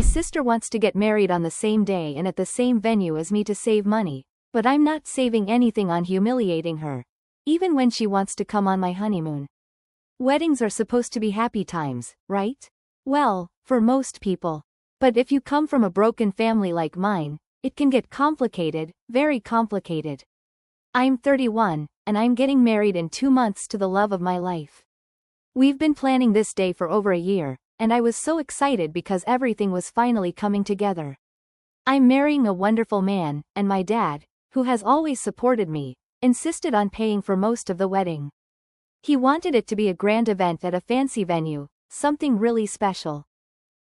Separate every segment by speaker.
Speaker 1: sister wants to get married on the same day and at the same venue as me to save money, but I'm not saving anything on humiliating her, even when she wants to come on my honeymoon. Weddings are supposed to be happy times, right? Well, for most people. But if you come from a broken family like mine, it can get complicated, very complicated. I'm 31, and I'm getting married in 2 months to the love of my life. We've been planning this day for over a year, and I was so excited because everything was finally coming together. I'm marrying a wonderful man, and my dad, who has always supported me, insisted on paying for most of the wedding. He wanted it to be a grand event at a fancy venue, something really special.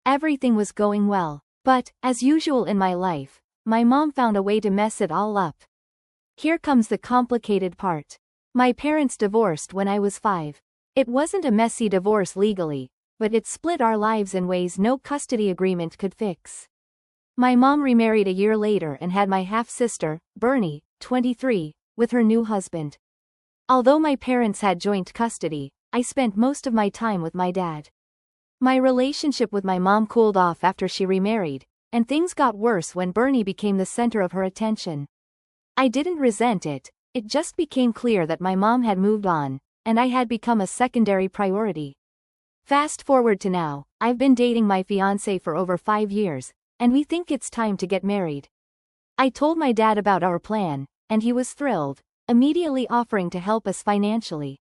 Speaker 1: Everything was going well, but, as usual in my life, my mom found a way to mess it all up. Here comes the complicated part. My parents divorced when I was 5. It wasn't a messy divorce legally, but it split our lives in ways no custody agreement could fix. My mom remarried a year later and had my half-sister, Bernie, 23, with her new husband. Although my parents had joint custody, I spent most of my time with my dad. My relationship with my mom cooled off after she remarried, and things got worse when Bernie became the center of her attention. I didn't resent it, it just became clear that my mom had moved on, and I had become a secondary priority. Fast forward to now, I've been dating my fiancé for over 5 years, and we think it's time to get married. I told my dad about our plan, and he was thrilled, immediately offering to help us financially.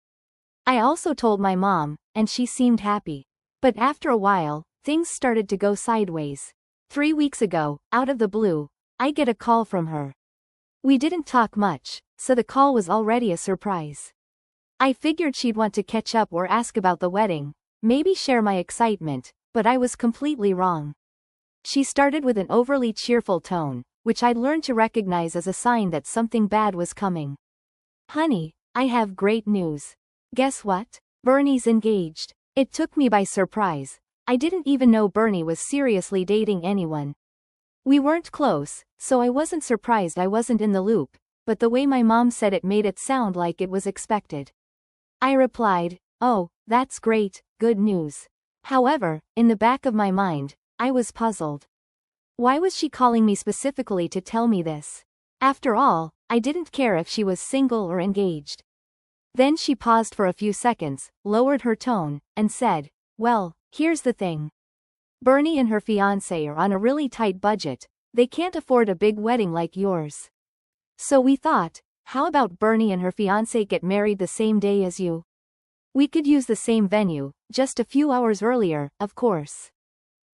Speaker 1: I also told my mom, and she seemed happy. But after a while, things started to go sideways. 3 weeks ago, out of the blue, I get a call from her. We didn't talk much, so the call was already a surprise. I figured she'd want to catch up or ask about the wedding, maybe share my excitement, but I was completely wrong. She started with an overly cheerful tone, which I'd learned to recognize as a sign that something bad was coming. "Honey, I have great news. Guess what? Bernie's engaged." It took me by surprise. I didn't even know Bernie was seriously dating anyone. We weren't close, so I wasn't surprised I wasn't in the loop, but the way my mom said it made it sound like it was expected. I replied, "Oh, that's great, good news." However, in the back of my mind, I was puzzled. Why was she calling me specifically to tell me this? After all, I didn't care if she was single or engaged. Then she paused for a few seconds, lowered her tone, and said, "Well, here's the thing. Bernie and her fiancé are on a really tight budget, they can't afford a big wedding like yours. So we thought, how about Bernie and her fiancé get married the same day as you? We could use the same venue, just a few hours earlier, of course.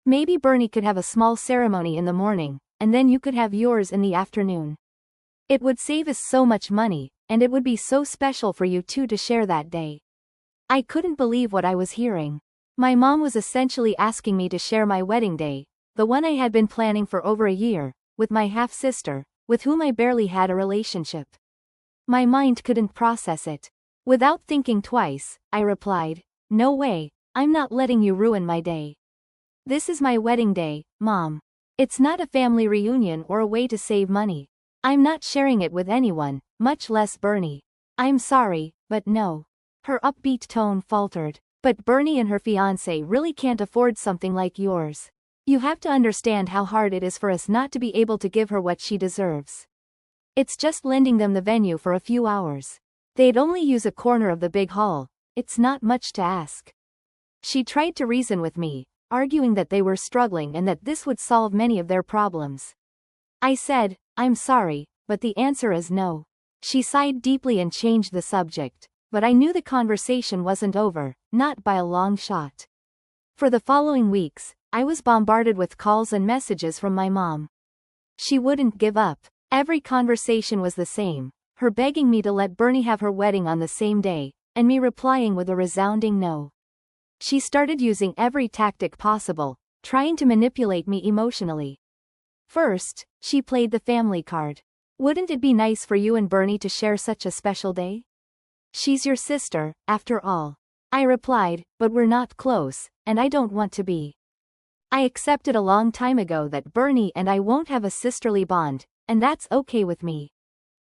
Speaker 1: Maybe Bernie could have a small ceremony in the morning, and then you could have yours in the afternoon. It would save us so much money, and it would be so special for you two to share that day." I couldn't believe what I was hearing. My mom was essentially asking me to share my wedding day, the one I had been planning for over a year, with my half-sister, with whom I barely had a relationship. My mind couldn't process it. Without thinking twice, I replied, "No way, I'm not letting you ruin my day. This is my wedding day, Mom. It's not a family reunion or a way to save money. I'm not sharing it with anyone, much less Bernie. I'm sorry, but no." Her upbeat tone faltered. "But Bernie and her fiancé really can't afford something like yours. You have to understand how hard it is for us not to be able to give her what she deserves. It's just lending them the venue for a few hours. They'd only use a corner of the big hall, it's not much to ask." She tried to reason with me, arguing that they were struggling and that this would solve many of their problems. I said, "I'm sorry, but the answer is no." She sighed deeply and changed the subject, but I knew the conversation wasn't over, not by a long shot. For the following weeks, I was bombarded with calls and messages from my mom. She wouldn't give up. Every conversation was the same, her begging me to let Bernie have her wedding on the same day, and me replying with a resounding no. She started using every tactic possible, trying to manipulate me emotionally. First, she played the family card. "Wouldn't it be nice for you and Bernie to share such a special day? She's your sister, after all." I replied, "But we're not close, and I don't want to be. I accepted a long time ago that Bernie and I won't have a sisterly bond, and that's okay with me."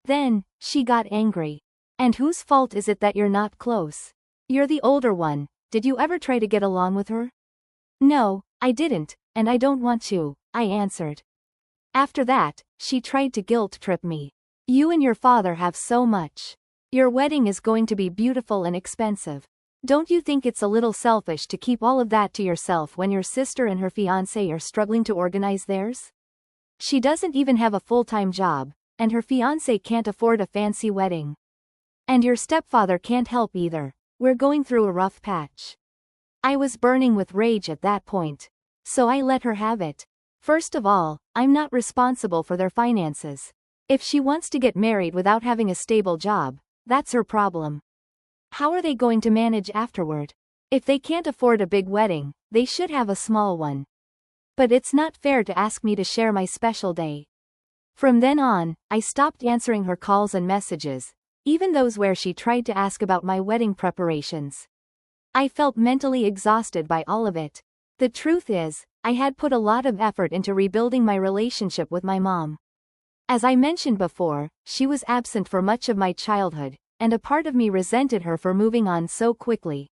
Speaker 1: Then, she got angry. "And whose fault is it that you're not close? You're the older one, did you ever try to get along with her?" No, I didn't, and I don't want to, I answered. After that, she tried to guilt trip me. You and your father have so much. Your wedding is going to be beautiful and expensive. Don't you think it's a little selfish to keep all of that to yourself when your sister and her fiancé are struggling to organize theirs? She doesn't even have a full-time job, and her fiancé can't afford a fancy wedding. And your stepfather can't help either. We're going through a rough patch. I was burning with rage at that point. So I let her have it. First of all, I'm not responsible for their finances. If she wants to get married without having a stable job, that's her problem. How are they going to manage afterward? If they can't afford a big wedding, they should have a small one. But it's not fair to ask me to share my special day. From then on, I stopped answering her calls and messages, even those where she tried to ask about my wedding preparations. I felt mentally exhausted by all of it. The truth is, I had put a lot of effort into rebuilding my relationship with my mom. As I mentioned before, she was absent for much of my childhood, and a part of me resented her for moving on so quickly.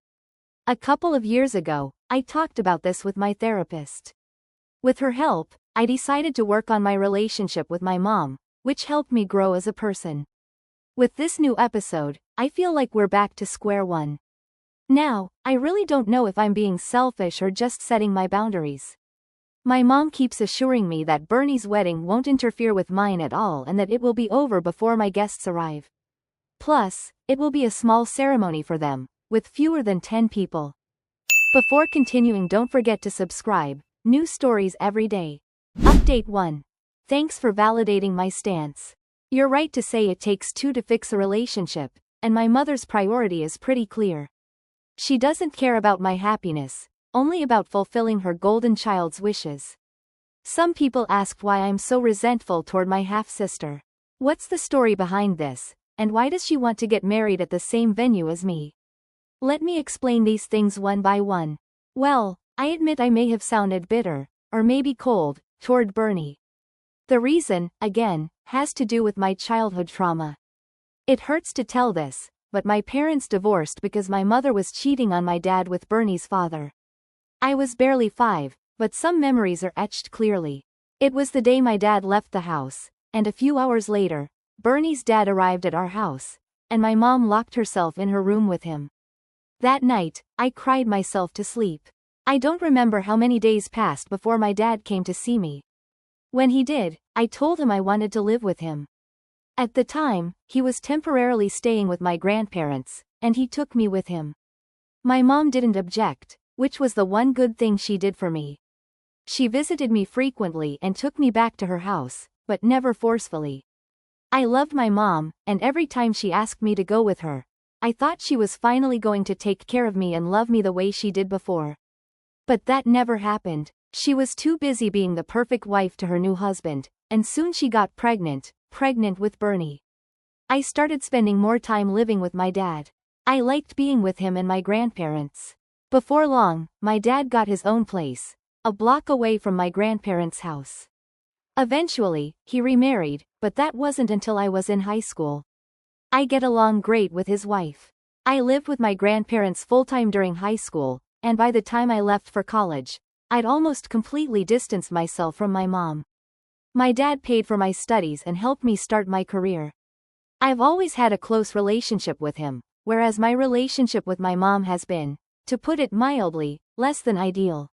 Speaker 1: A couple of years ago, I talked about this with my therapist. With her help, I decided to work on my relationship with my mom, which helped me grow as a person. With this new episode, I feel like we're back to square one. Now, I really don't know if I'm being selfish or just setting my boundaries. My mom keeps assuring me that Bernie's wedding won't interfere with mine at all and that it will be over before my guests arrive. Plus, it will be a small ceremony for them, with fewer than 10 people. Before continuing, don't forget to subscribe. New stories every day. Update 1. Thanks for validating my stance. You're right to say it takes two to fix a relationship, and my mother's priority is pretty clear. She doesn't care about my happiness, only about fulfilling her golden child's wishes. Some people ask why I'm so resentful toward my half-sister. What's the story behind this, and why does she want to get married at the same venue as me? Let me explain these things one by one. Well, I admit I may have sounded bitter, or maybe cold, toward Bernie. The reason, again, has to do with my childhood trauma. It hurts to tell this, but my parents divorced because my mother was cheating on my dad with Bernie's father. I was barely 5, but some memories are etched clearly. It was the day my dad left the house, and a few hours later, Bernie's dad arrived at our house, and my mom locked herself in her room with him. That night, I cried myself to sleep. I don't remember how many days passed before my dad came to see me. When he did, I told him I wanted to live with him. At the time, he was temporarily staying with my grandparents, and he took me with him. My mom didn't object, which was the one good thing she did for me. She visited me frequently and took me back to her house, but never forcefully. I loved my mom, and every time she asked me to go with her, I thought she was finally going to take care of me and love me the way she did before. But that never happened. She was too busy being the perfect wife to her new husband, and soon she got pregnant with Bernie. I started spending more time living with my dad. I liked being with him and my grandparents. Before long, my dad got his own place, a block away from my grandparents' house. Eventually, he remarried, but that wasn't until I was in high school. I get along great with his wife. I lived with my grandparents full-time during high school, and by the time I left for college, I'd almost completely distanced myself from my mom. My dad paid for my studies and helped me start my career. I've always had a close relationship with him, whereas my relationship with my mom has been, to put it mildly, less than ideal.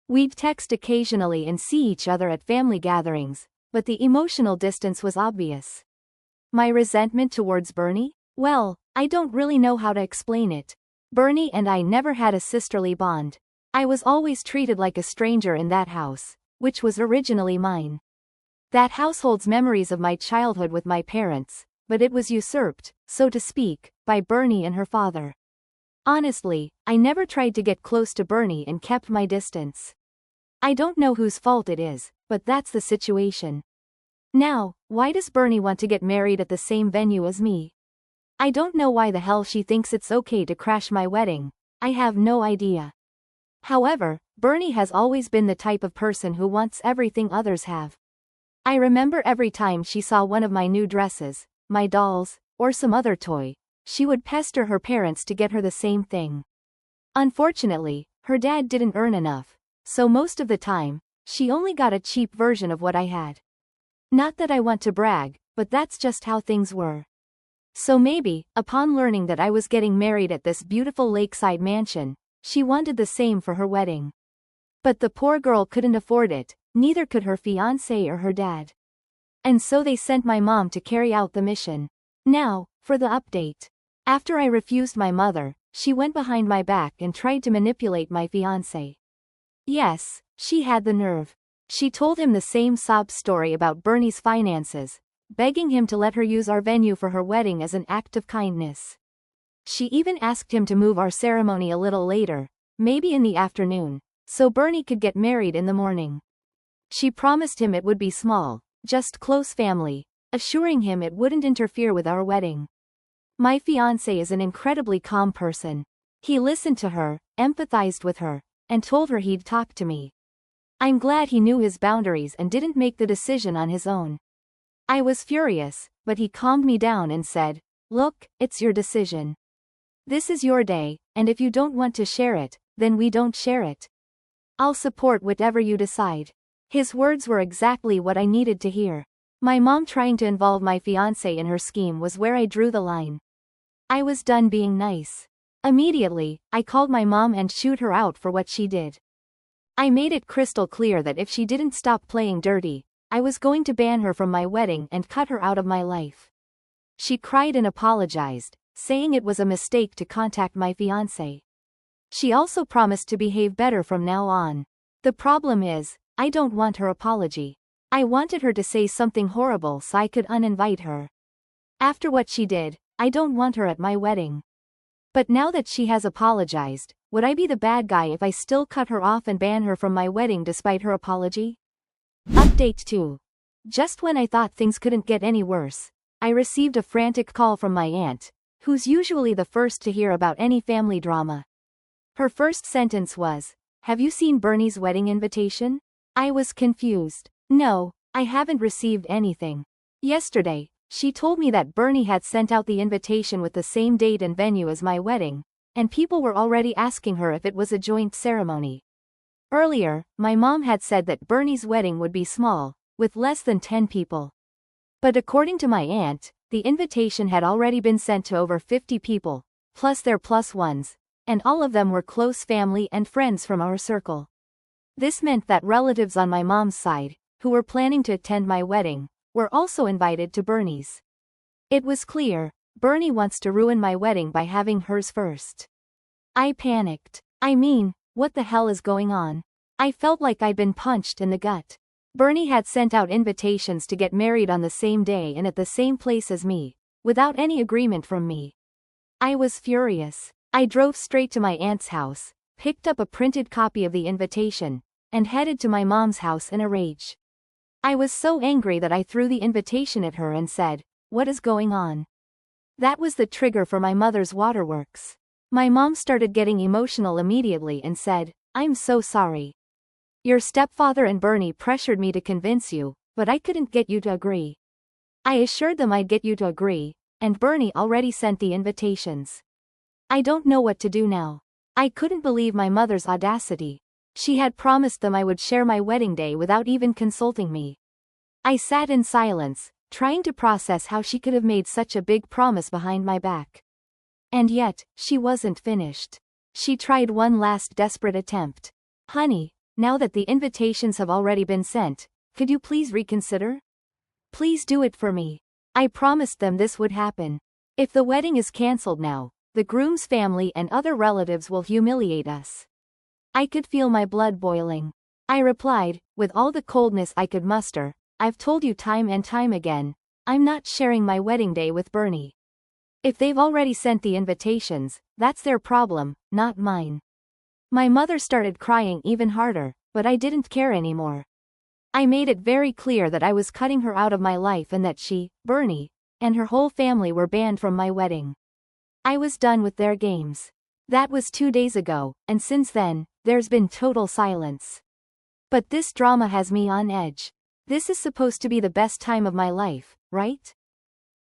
Speaker 1: We'd text occasionally and see each other at family gatherings, but the emotional distance was obvious. My resentment towards Bernie? Well, I don't really know how to explain it. Bernie and I never had a sisterly bond. I was always treated like a stranger in that house, which was originally mine. That house holds memories of my childhood with my parents, but it was usurped, so to speak, by Bernie and her father. Honestly, I never tried to get close to Bernie and kept my distance. I don't know whose fault it is, but that's the situation. Now, why does Bernie want to get married at the same venue as me? I don't know why the hell she thinks it's okay to crash my wedding. I have no idea. However, Bernie has always been the type of person who wants everything others have. I remember every time she saw one of my new dresses, my dolls, or some other toy, she would pester her parents to get her the same thing. Unfortunately, her dad didn't earn enough, so most of the time, she only got a cheap version of what I had. Not that I want to brag, but that's just how things were. So maybe, upon learning that I was getting married at this beautiful lakeside mansion, she wanted the same for her wedding. But the poor girl couldn't afford it, neither could her fiancé or her dad. And so they sent my mom to carry out the mission. Now, for the update. After I refused my mother, she went behind my back and tried to manipulate my fiancé. Yes, she had the nerve. She told him the same sob story about Bernie's finances, begging him to let her use our venue for her wedding as an act of kindness. She even asked him to move our ceremony a little later, maybe in the afternoon, so Bernie could get married in the morning. She promised him it would be small, just close family, assuring him it wouldn't interfere with our wedding. My fiancé is an incredibly calm person. He listened to her, empathized with her, and told her he'd talk to me. I'm glad he knew his boundaries and didn't make the decision on his own. I was furious, but he calmed me down and said, "Look, it's your decision. This is your day, and if you don't want to share it, then we don't share it. I'll support whatever you decide." His words were exactly what I needed to hear. My mom trying to involve my fiancé in her scheme was where I drew the line. I was done being nice. Immediately, I called my mom and chewed her out for what she did. I made it crystal clear that if she didn't stop playing dirty, I was going to ban her from my wedding and cut her out of my life. She cried and apologized, saying it was a mistake to contact my fiancé. She also promised to behave better from now on. The problem is, I don't want her apology. I wanted her to say something horrible so I could uninvite her. After what she did, I don't want her at my wedding. But now that she has apologized, would I be the bad guy if I still cut her off and ban her from my wedding despite her apology? Update 2. Just when I thought things couldn't get any worse, I received a frantic call from my aunt, who's usually the first to hear about any family drama. Her first sentence was, "Have you seen Bernie's wedding invitation?" I was confused. "No, I haven't received anything." Yesterday, she told me that Bernie had sent out the invitation with the same date and venue as my wedding, and people were already asking her if it was a joint ceremony. Earlier, my mom had said that Bernie's wedding would be small, with less than 10 people. But according to my aunt, the invitation had already been sent to over 50 people, plus their plus ones, and all of them were close family and friends from our circle. This meant that relatives on my mom's side, who were planning to attend my wedding, were also invited to Bernie's. It was clear, Bernie wants to ruin my wedding by having hers first. I panicked. I mean, what the hell is going on? I felt like I'd been punched in the gut. Bernie had sent out invitations to get married on the same day and at the same place as me, without any agreement from me. I was furious. I drove straight to my aunt's house, picked up a printed copy of the invitation, and headed to my mom's house in a rage. I was so angry that I threw the invitation at her and said, "What is going on?" That was the trigger for my mother's waterworks. My mom started getting emotional immediately and said, "I'm so sorry. Your stepfather and Bernie pressured me to convince you, but I couldn't get you to agree. I assured them I'd get you to agree, and Bernie already sent the invitations. I don't know what to do now." I couldn't believe my mother's audacity. She had promised them I would share my wedding day without even consulting me. I sat in silence, trying to process how she could have made such a big promise behind my back. And yet, she wasn't finished. She tried one last desperate attempt. "Honey, now that the invitations have already been sent, could you please reconsider? Please do it for me. I promised them this would happen. If the wedding is cancelled now, the groom's family and other relatives will humiliate us." I could feel my blood boiling. I replied, with all the coldness I could muster, "I've told you time and time again, I'm not sharing my wedding day with Bernie. If they've already sent the invitations, that's their problem, not mine." My mother started crying even harder, but I didn't care anymore. I made it very clear that I was cutting her out of my life and that she, Bernie, and her whole family were banned from my wedding. I was done with their games. That was 2 days ago, and since then, there's been total silence. But this drama has me on edge. This is supposed to be the best time of my life, right?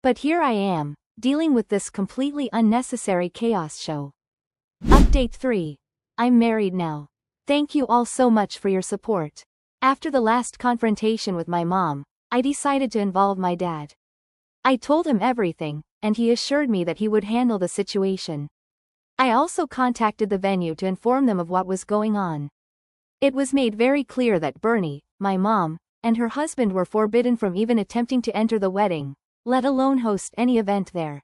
Speaker 1: But here I am, dealing with this completely unnecessary chaos show. Update 3. I'm married now. Thank you all so much for your support. After the last confrontation with my mom, I decided to involve my dad. I told him everything, and he assured me that he would handle the situation. I also contacted the venue to inform them of what was going on. It was made very clear that Bernie, my mom, and her husband were forbidden from even attempting to enter the wedding, let alone host any event there.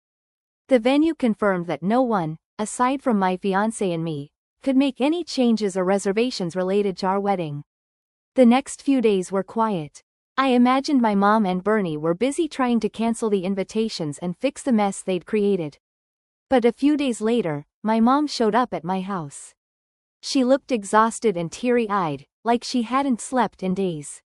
Speaker 1: The venue confirmed that no one, aside from my fiancé and me, could make any changes or reservations related to our wedding. The next few days were quiet. I imagined my mom and Bernie were busy trying to cancel the invitations and fix the mess they'd created. But a few days later, my mom showed up at my house. She looked exhausted and teary-eyed, like she hadn't slept in days.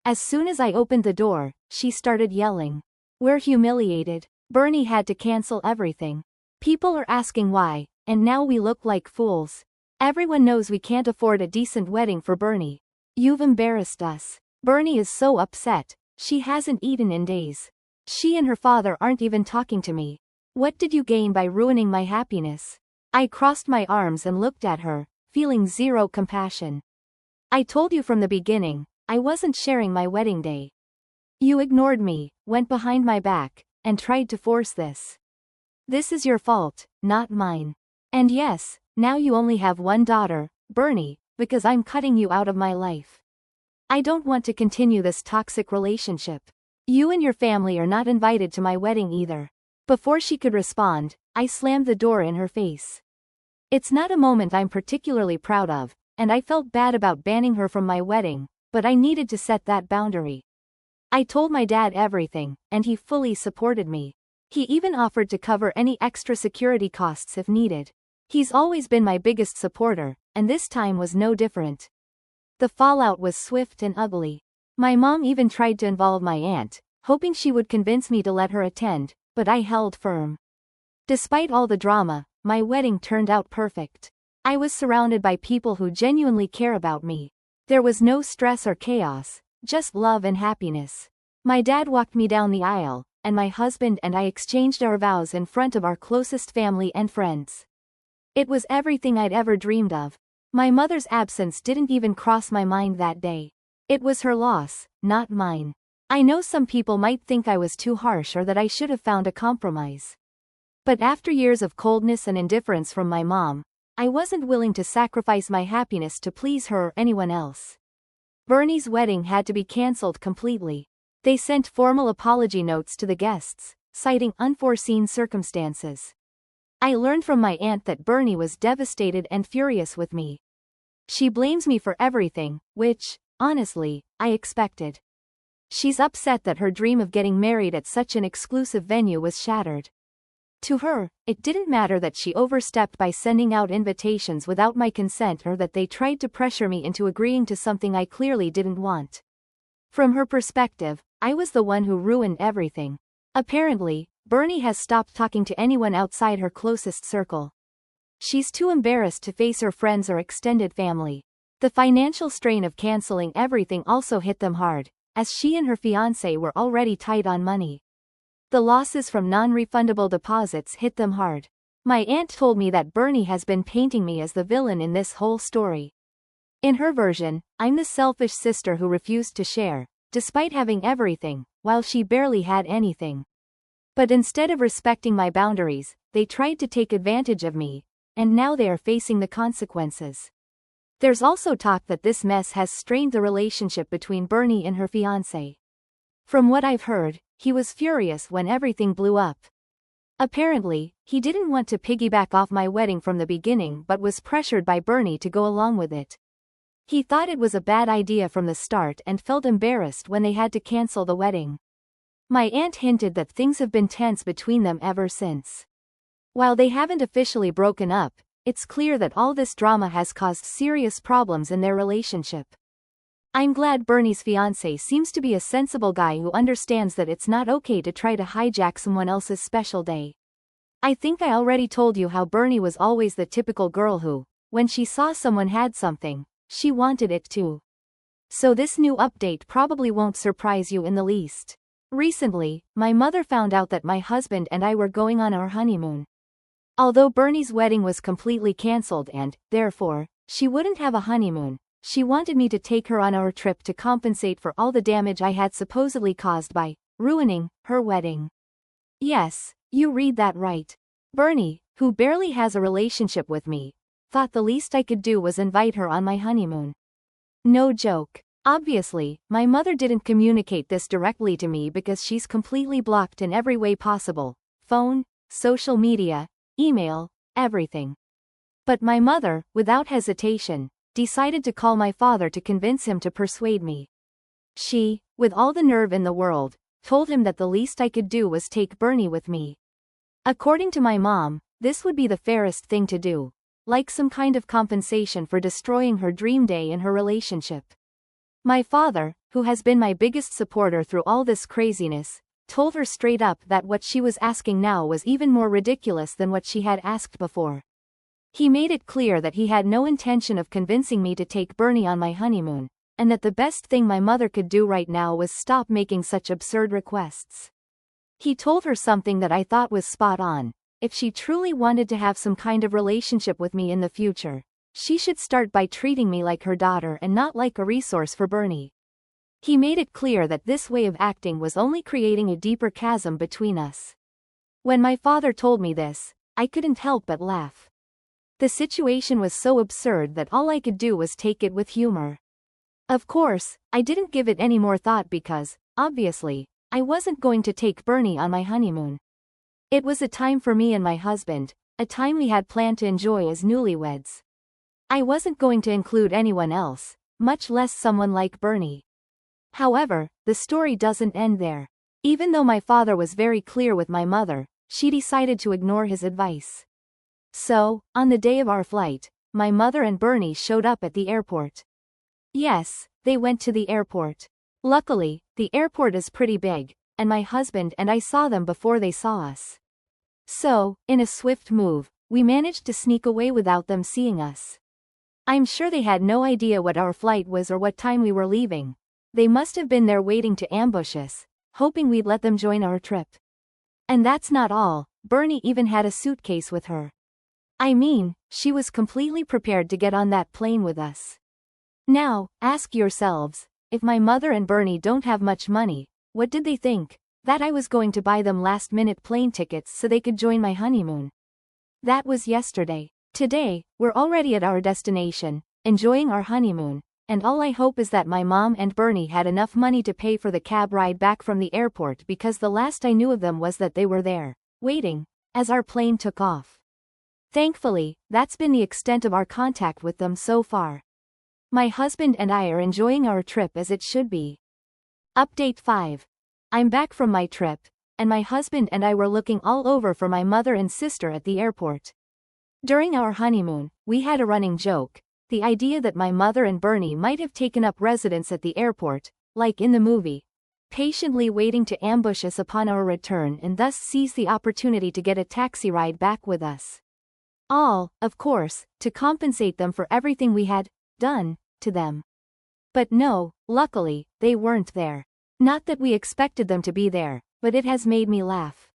Speaker 1: As soon as I opened the door, she started yelling. "We're humiliated. Bernie had to cancel everything. People are asking why, and now we look like fools. Everyone knows we can't afford a decent wedding for Bernie. You've embarrassed us. Bernie is so upset, she hasn't eaten in days. She and her father aren't even talking to me. What did you gain by ruining my happiness?" I crossed my arms and looked at her, feeling zero compassion. "I told you from the beginning, I wasn't sharing my wedding day. You ignored me, went behind my back, and tried to force this. This is your fault, not mine. And yes, now you only have one daughter, Bernie, because I'm cutting you out of my life. I don't want to continue this toxic relationship. You and your family are not invited to my wedding either." Before she could respond, I slammed the door in her face. It's not a moment I'm particularly proud of, and I felt bad about banning her from my wedding, but I needed to set that boundary. I told my dad everything, and he fully supported me. He even offered to cover any extra security costs if needed. He's always been my biggest supporter, and this time was no different. The fallout was swift and ugly. My mom even tried to involve my aunt, hoping she would convince me to let her attend, but I held firm. Despite all the drama, my wedding turned out perfect. I was surrounded by people who genuinely care about me. There was no stress or chaos, just love and happiness. My dad walked me down the aisle, and my husband and I exchanged our vows in front of our closest family and friends. It was everything I'd ever dreamed of. My mother's absence didn't even cross my mind that day. It was her loss, not mine. I know some people might think I was too harsh or that I should have found a compromise. But after years of coldness and indifference from my mom, I wasn't willing to sacrifice my happiness to please her or anyone else. Bernie's wedding had to be cancelled completely. They sent formal apology notes to the guests, citing unforeseen circumstances. I learned from my aunt that Bernie was devastated and furious with me. She blames me for everything, which, honestly, I expected. She's upset that her dream of getting married at such an exclusive venue was shattered. To her, it didn't matter that she overstepped by sending out invitations without my consent or that they tried to pressure me into agreeing to something I clearly didn't want. From her perspective, I was the one who ruined everything. Apparently, Bernie has stopped talking to anyone outside her closest circle. She's too embarrassed to face her friends or extended family. The financial strain of canceling everything also hit them hard, as she and her fiancé were already tight on money. The losses from non-refundable deposits hit them hard. My aunt told me that Bernie has been painting me as the villain in this whole story. In her version, I'm the selfish sister who refused to share, despite having everything, while she barely had anything. But instead of respecting my boundaries, they tried to take advantage of me, and now they are facing the consequences. There's also talk that this mess has strained the relationship between Bernie and her fiancé. From what I've heard, he was furious when everything blew up. Apparently, he didn't want to piggyback off my wedding from the beginning but was pressured by Bernie to go along with it. He thought it was a bad idea from the start and felt embarrassed when they had to cancel the wedding. My aunt hinted that things have been tense between them ever since. While they haven't officially broken up, it's clear that all this drama has caused serious problems in their relationship. I'm glad Bernie's fiancé seems to be a sensible guy who understands that it's not okay to try to hijack someone else's special day. I think I already told you how Bernie was always the typical girl who, when she saw someone had something, she wanted it too. So this new update probably won't surprise you in the least. Recently, my mother found out that my husband and I were going on our honeymoon. Although Bernie's wedding was completely cancelled and, therefore, She wouldn't have a honeymoon. She wanted me to take her on our trip to compensate for all the damage I had supposedly caused by ruining her wedding. Yes, you read that right. Bernie, who barely has a relationship with me, thought the least I could do was invite her on my honeymoon. No joke. Obviously, my mother didn't communicate this directly to me because she's completely blocked in every way possible: phone, social media, email, everything. But my mother, without hesitation, decided to call my father to convince him to persuade me. She, with all the nerve in the world, told him that the least I could do was take Bernie with me. According to my mom, this would be the fairest thing to do, like some kind of compensation for destroying her dream day in her relationship. My father, who has been my biggest supporter through all this craziness, told her straight up that what she was asking now was even more ridiculous than what she had asked before. He made it clear that he had no intention of convincing me to take Bernie on my honeymoon, and that the best thing my mother could do right now was stop making such absurd requests. He told her something that I thought was spot on: if she truly wanted to have some kind of relationship with me in the future, she should start by treating me like her daughter and not like a resource for Bernie. He made it clear that this way of acting was only creating a deeper chasm between us. When my father told me this, I couldn't help but laugh. The situation was so absurd that all I could do was take it with humor. Of course, I didn't give it any more thought because, obviously, I wasn't going to take Bernie on my honeymoon. It was a time for me and my husband, a time we had planned to enjoy as newlyweds. I wasn't going to include anyone else, much less someone like Bernie. However, the story doesn't end there. Even though my father was very clear with my mother, she decided to ignore his advice. So, on the day of our flight, my mother and Bernie showed up at the airport. Yes, they went to the airport. Luckily, the airport is pretty big, and my husband and I saw them before they saw us. So, in a swift move, we managed to sneak away without them seeing us. I'm sure they had no idea what our flight was or what time we were leaving. They must have been there waiting to ambush us, hoping we'd let them join our trip. And that's not all, Bernie even had a suitcase with her. I mean, she was completely prepared to get on that plane with us. Now, ask yourselves, if my mother and Bernie don't have much money, what did they think? That I was going to buy them last-minute plane tickets so they could join my honeymoon? That was yesterday. Today, we're already at our destination, enjoying our honeymoon, and all I hope is that my mom and Bernie had enough money to pay for the cab ride back from the airport, because the last I knew of them was that they were there, waiting, as our plane took off. Thankfully, that's been the extent of our contact with them so far. My husband and I are enjoying our trip as it should be. Update 5. I'm back from my trip, and my husband and I were looking all over for my mother and sister at the airport. During our honeymoon, we had a running joke, the idea that my mother and Bernie might have taken up residence at the airport, like in the movie, patiently waiting to ambush us upon our return and thus seize the opportunity to get a taxi ride back with us. All, of course, to compensate them for everything we had done to them. But no, luckily, they weren't there. Not that we expected them to be there, but it has made me laugh.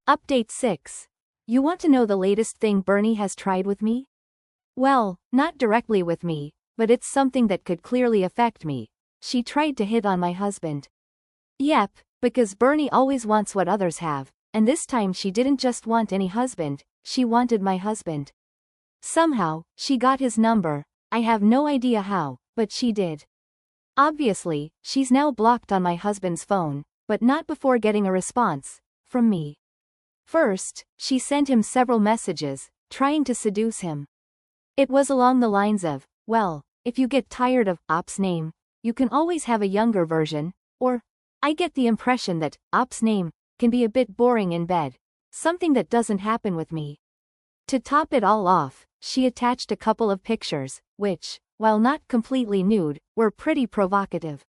Speaker 1: Update 6. You want to know the latest thing Bernie has tried with me? Well, not directly with me, but it's something that could clearly affect me. She tried to hit on my husband. Yep, because Bernie always wants what others have, and this time she didn't just want any husband, she wanted my husband. Somehow, she got his number, I have no idea how, but she did. Obviously, she's now blocked on my husband's phone, but not before getting a response from me. First, she sent him several messages, trying to seduce him. It was along the lines of, well, if you get tired of Op's name, you can always have a younger version, or, I get the impression that Op's name can be a bit boring in bed, something that doesn't happen with me. To top it all off, she attached a couple of pictures, which, while not completely nude, were pretty provocative.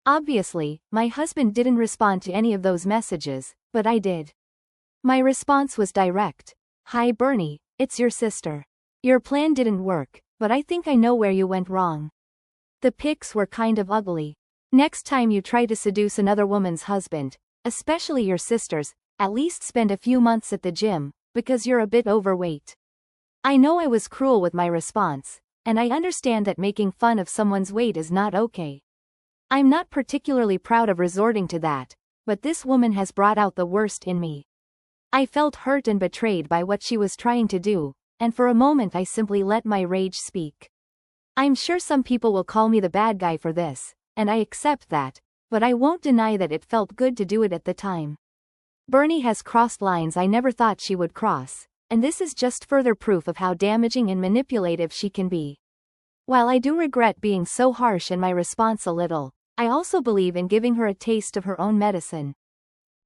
Speaker 1: Obviously, my husband didn't respond to any of those messages, but I did. My response was direct. Hi Bernie, it's your sister. Your plan didn't work, but I think I know where you went wrong. The pics were kind of ugly. Next time you try to seduce another woman's husband, especially your sister's, at least spend a few months at the gym, because you're a bit overweight. I know I was cruel with my response, and I understand that making fun of someone's weight is not okay. I'm not particularly proud of resorting to that, but this woman has brought out the worst in me. I felt hurt and betrayed by what she was trying to do, and for a moment I simply let my rage speak. I'm sure some people will call me the bad guy for this, and I accept that, but I won't deny that it felt good to do it at the time. Bernie has crossed lines I never thought she would cross, and this is just further proof of how damaging and manipulative she can be. While I do regret being so harsh in my response a little, I also believe in giving her a taste of her own medicine.